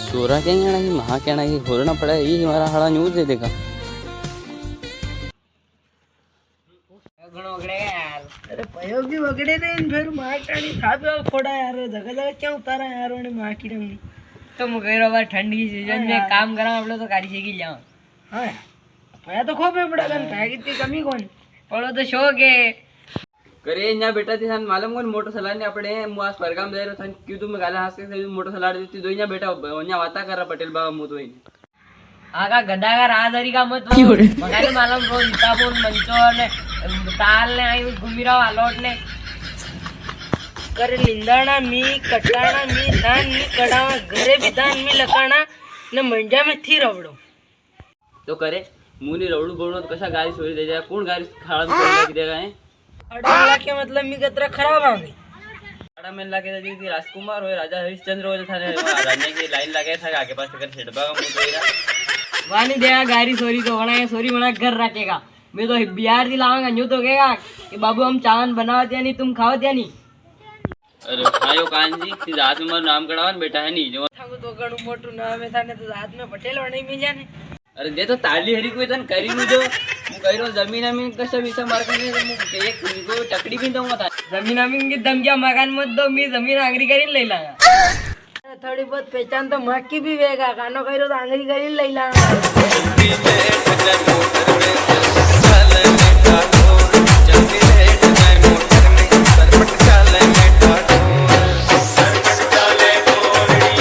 सोरा क्या कहना कि महा कहना कि होना पड़ा है, ये हमारा हड़ा न्यूज दे देगा। अरे प्रयोग भी वगड़े थे फिर मार टाणी साहब फोड़ा यार जगह जगह क्या उतारा यार उन्हें मार की रंगी तो मुझे बाबा ठंडी की सीजन में काम करा हम लोग तो गाड़ी से की जाओ। हाँ मैं तो खूब है बड़ा गन पैकेट की कमी कौन पड़ो तो शौक है करे यहाँ बेटा थी सन मालूम कौन मोटर सलाड ने अपने मुआस परगाम दे रहे थे क्यों तुम गाला हंस के मोटर सलाड देती दो यहाँ बेटा यहाँ वाता कर रहा पटेल बाबा मुँह तो ही आगा गदा का राजहरी का मत मगाने मालूम रो इताबोन मंचो ने ताल ने आई घूमी रहा आलोट ने कर लिंदाना मी कटाना मी धान मी कडावा घरे भी धान मी लकाना ने मंजा में थी रवड़ो तो करे मुनी रवड़ू बोलू तो कशा गाड़ी सोरी दे जाए कौन गाड़ी खाड़ा देगा है अड़ा के मतलब मी कतरा खराब आ गई खाड़ा में लगे थी राजकुमार हो राजा हरिश्चंद्र हो था राजा की लाइन लगे था आगे पास कर छेड़बा का मुंह वानी देगा गाड़ी सोरी तो बना सोरी बना घर रखेगा मैं तो बिहार से लाऊंगा यूं तो कहेगा कि बाबू हम चावल बनावते नहीं तुम खाओ नहीं। अरे खायो कान जी सीधा हाथ में नाम कढ़ावन बेटा है नहीं जो थाको तो गणु मोटू नाम है थाने तो हाथ में पटेल वणे में जाने अरे दे तो ताली हरी कोई तन करी नु जो मु कही रो जमीन अमीन कशा विषय मार के मु एक को चकड़ी भी दूंगा था जमीन अमीन की धमकिया मकान मत दो मैं जमीन आंगरी करी ले लाऊंगा थोड़ी बहुत पहचान तो मक्की भी वेगा कानो कही रो तो आंगरी करी ले ला